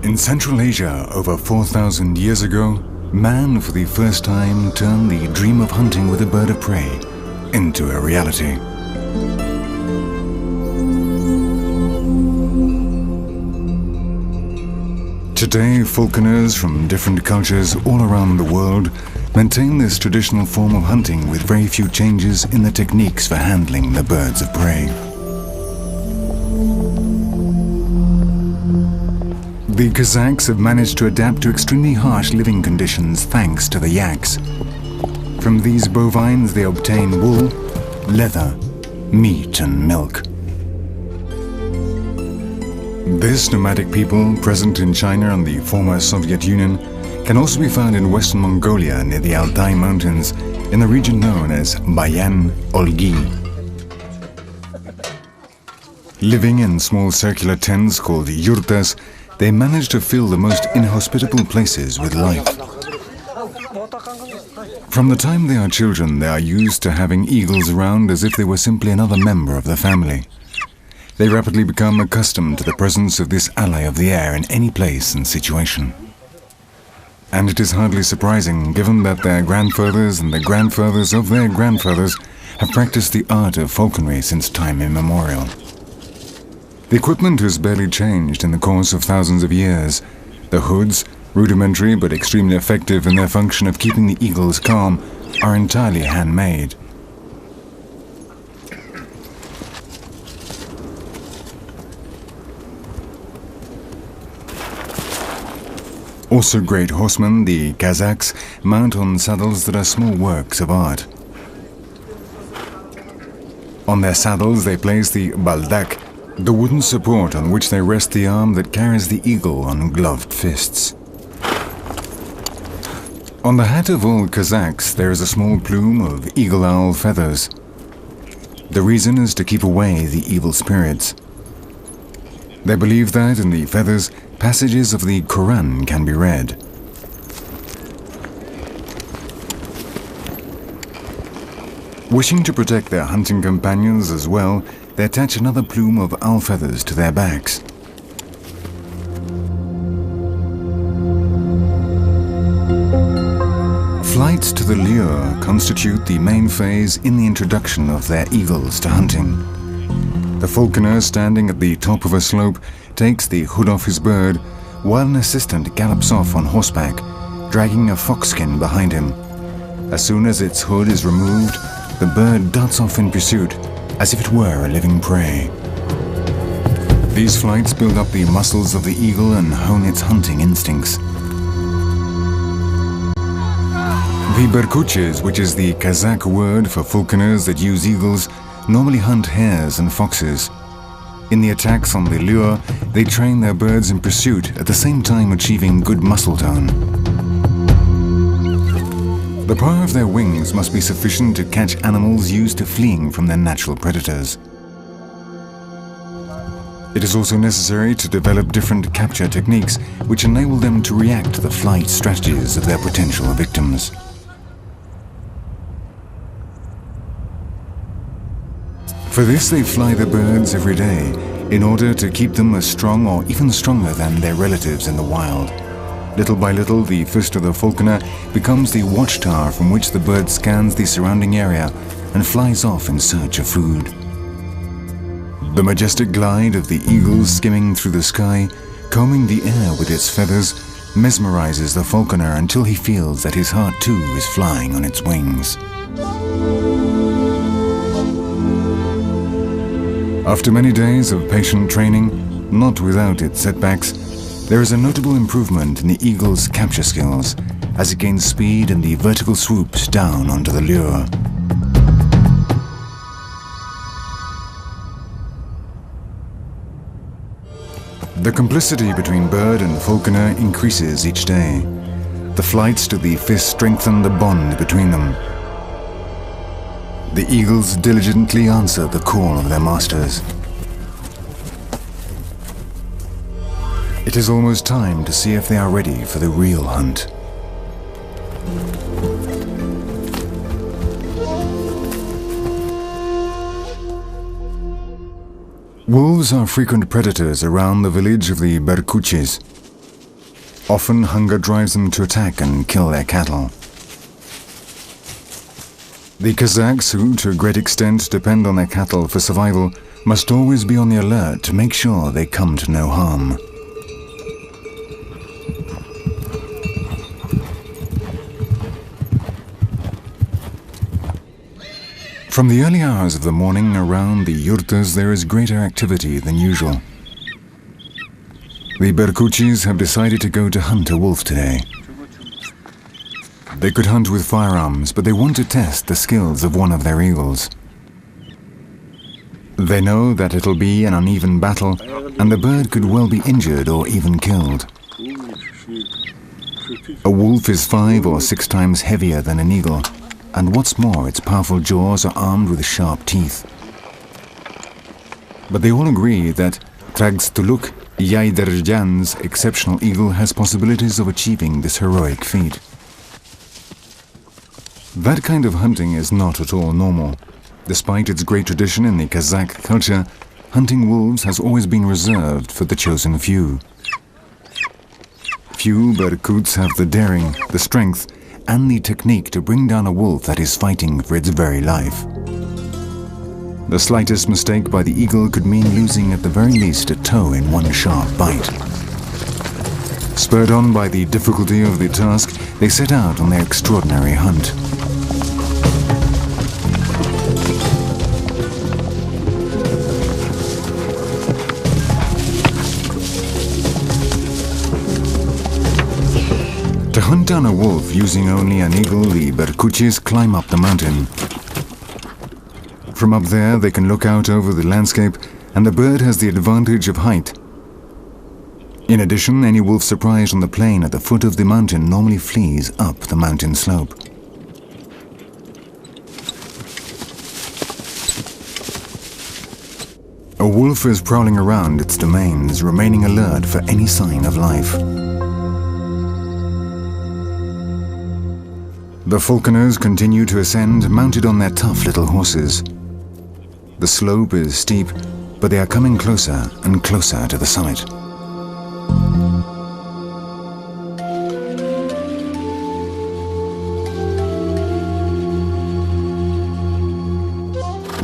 In Central Asia, over 4,000 years ago, man for the first time turned the dream of hunting with a bird of prey into a reality. Today, falconers from different cultures all around the world maintain this traditional form of hunting with very few changes in the techniques for handling the birds of prey. The Kazakhs have managed to adapt to extremely harsh living conditions thanks to the yaks. From these bovines they obtain wool, leather, meat and milk. This nomadic people, present in China and the former Soviet Union, can also be found in Western Mongolia near the Altai Mountains in the region known as Bayan-Olgi. Living in small circular tents called yurtas, they manage to fill the most inhospitable places with life. From the time they are children, they are used to having eagles around as if they were simply another member of the family. They rapidly become accustomed to the presence of this ally of the air in any place and situation. And it is hardly surprising, given that their grandfathers and the grandfathers of their grandfathers have practiced the art of falconry since time immemorial. The equipment has barely changed in the course of thousands of years. The hoods, rudimentary but extremely effective in their function of keeping the eagles calm, are entirely handmade. Also great horsemen, the Kazakhs mount on saddles that are small works of art. On their saddles they place the baldak, the wooden support on which they rest the arm that carries the eagle on gloved fists. On the hat of all Kazakhs there is a small plume of eagle-owl feathers. The reason is to keep away the evil spirits. They believe that in the feathers passages of the Quran can be read. Wishing to protect their hunting companions as well, they attach another plume of owl feathers to their backs. Flights to the lure constitute the main phase in the introduction of their eagles to hunting. The falconer, standing at the top of a slope, takes the hood off his bird, while an assistant gallops off on horseback, dragging a foxskin behind him. As soon as its hood is removed, the bird darts off in pursuit, as if it were a living prey. These flights build up the muscles of the eagle and hone its hunting instincts. The berkuches, which is the Kazakh word for falconers that use eagles, normally hunt hares and foxes. In the attacks on the lure, they train their birds in pursuit at the same time achieving good muscle tone. The power of their wings must be sufficient to catch animals used to fleeing from their natural predators. It is also necessary to develop different capture techniques which enable them to react to the flight strategies of their potential victims. For this they fly the birds every day in order to keep them as strong or even stronger than their relatives in the wild. Little by little, the fist of the falconer becomes the watchtower from which the bird scans the surrounding area and flies off in search of food. The majestic glide of the eagle skimming through the sky, combing the air with its feathers, mesmerizes the falconer until he feels that his heart too is flying on its wings. After many days of patient training, not without its setbacks, there is a notable improvement in the eagle's capture skills as it gains speed in the vertical swoops down onto the lure. The complicity between bird and falconer increases each day. The flights to the fist strengthen the bond between them. The eagles diligently answer the call of their masters. It is almost time to see if they are ready for the real hunt. Wolves are frequent predators around the village of the Berkuches. Often hunger drives them to attack and kill their cattle. The Kazakhs, who to a great extent depend on their cattle for survival, must always be on the alert to make sure they come to no harm. From the early hours of the morning around the yurtas there is greater activity than usual. The Berkuchis have decided to go to hunt a wolf today. They could hunt with firearms, but they want to test the skills of one of their eagles. They know that it'll be an uneven battle, and the bird could well be injured or even killed. A wolf is 5 or 6 times heavier than an eagle, and what's more, its powerful jaws are armed with sharp teeth. But they all agree that Tragstuluk Yaiderjan's exceptional eagle has possibilities of achieving this heroic feat. That kind of hunting is not at all normal. Despite its great tradition in the Kazakh culture, hunting wolves has always been reserved for the chosen few. Few Berkuts have the daring, the strength, and the technique to bring down a wolf that is fighting for its very life. The slightest mistake by the eagle could mean losing at the very least a toe in one sharp bite. Spurred on by the difficulty of the task, they set out on their extraordinary hunt. To hunt down a wolf using only an eagle, the Berkuchis climb up the mountain. From up there, they can look out over the landscape, and the bird has the advantage of height. In addition, any wolf surprised on the plain at the foot of the mountain normally flees up the mountain slope. A wolf is prowling around its domains, remaining alert for any sign of life. The falconers continue to ascend, mounted on their tough little horses. The slope is steep, but they are coming closer and closer to the summit.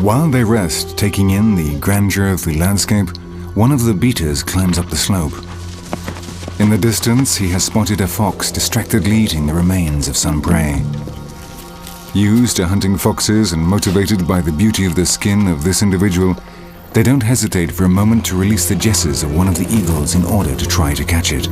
While they rest, taking in the grandeur of the landscape, one of the beaters climbs up the slope. In the distance, he has spotted a fox distractedly eating the remains of some prey. Used to hunting foxes and motivated by the beauty of the skin of this individual, they don't hesitate for a moment to release the jesses of one of the eagles in order to try to catch it.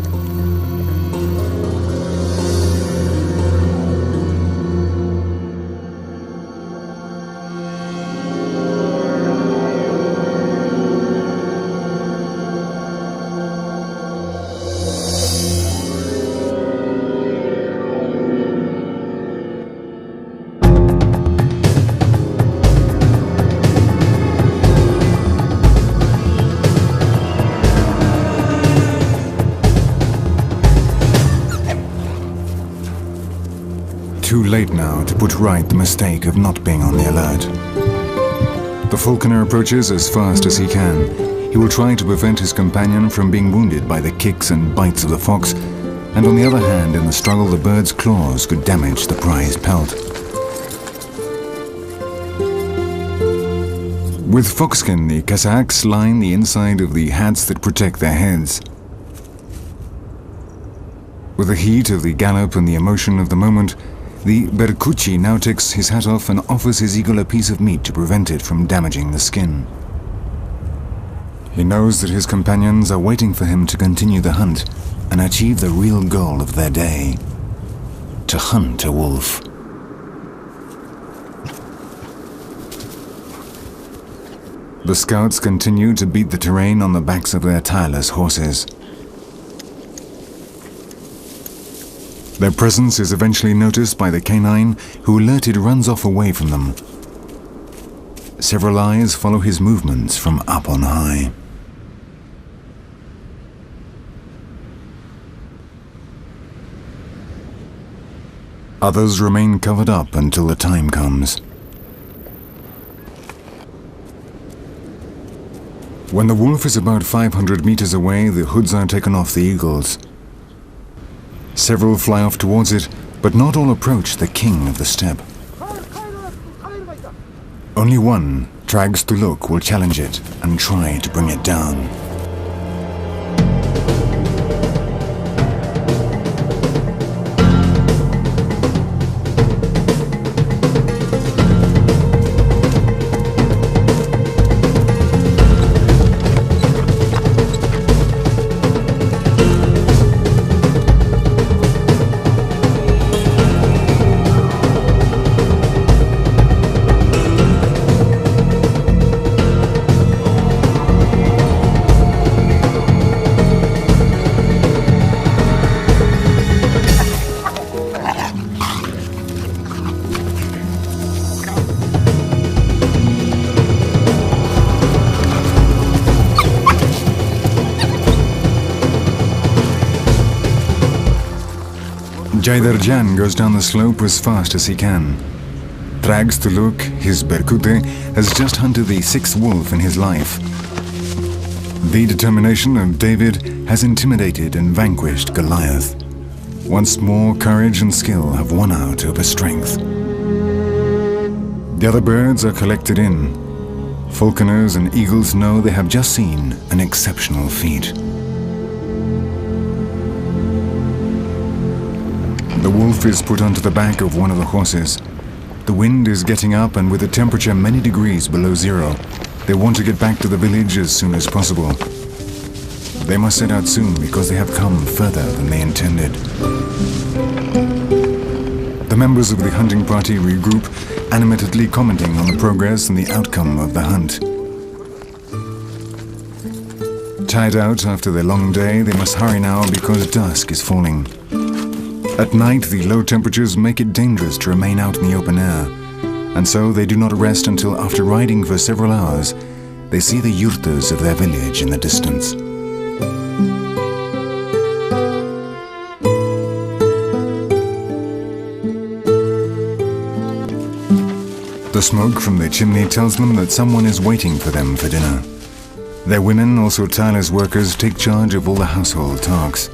Too late now to put right the mistake of not being on the alert. The falconer approaches as fast as he can. He will try to prevent his companion from being wounded by the kicks and bites of the fox, and on the other hand, in the struggle, the bird's claws could damage the prized pelt. With foxskin, the Kazakhs line the inside of the hats that protect their heads. With the heat of the gallop and the emotion of the moment, the Berkuchi now takes his hat off and offers his eagle a piece of meat to prevent it from damaging the skin. He knows that his companions are waiting for him to continue the hunt and achieve the real goal of their day: to hunt a wolf. The scouts continue to beat the terrain on the backs of their tireless horses. Their presence is eventually noticed by the canine, who alerted runs off away from them. Several eyes follow his movements from up on high. Others remain covered up until the time comes. When the wolf is about 500 meters away, the hoods are taken off the eagles. Several fly off towards it, but not all approach the king of the steppe. Only one, Trags Tuluk, will challenge it and try to bring it down. Jaidarjan goes down the slope as fast as he can. Trags Tuluk, his Berkute, has just hunted the sixth wolf in his life. The determination of David has intimidated and vanquished Goliath. Once more, courage and skill have won out over strength. The other birds are collected in. Falconers and eagles know they have just seen an exceptional feat. The wolf is put onto the back of one of the horses. The wind is getting up, and with the temperature many degrees below zero, they want to get back to the village as soon as possible. They must set out soon because they have come further than they intended. The members of the hunting party regroup, animatedly commenting on the progress and the outcome of the hunt. Tired out after their long day, they must hurry now because dusk is falling. At night, the low temperatures make it dangerous to remain out in the open air, and so they do not rest until after riding for several hours, they see the yurtas of their village in the distance. The smoke from the chimney tells them that someone is waiting for them for dinner. Their women, also tireless workers, take charge of all the household tasks.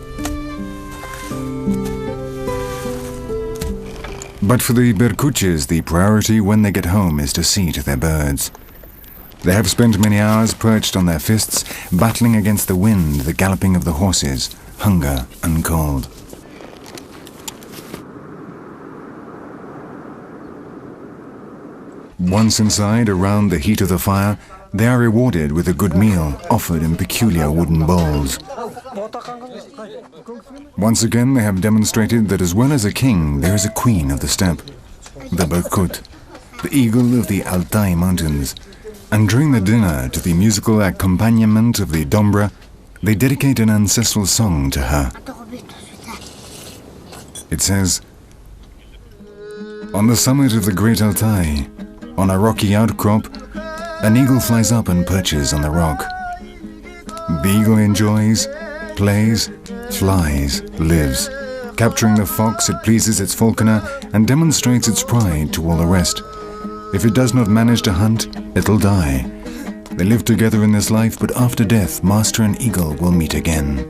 But for the Berkuches, the priority when they get home is to see to their birds. They have spent many hours perched on their fists, battling against the wind, the galloping of the horses, hunger and cold. Once inside, around the heat of the fire, they are rewarded with a good meal, offered in peculiar wooden bowls. Once again, they have demonstrated that as well as a king, there is a queen of the steppe, the Berkut, the eagle of the Altai mountains. And during the dinner, to the musical accompaniment of the dombra, they dedicate an ancestral song to her. It says, "On the summit of the great Altai, on a rocky outcrop, an eagle flies up and perches on the rock. The eagle enjoys, plays, flies, lives. Capturing the fox, it pleases its falconer and demonstrates its pride to all the rest. If it does not manage to hunt, it'll die. They live together in this life, but after death, master and eagle will meet again."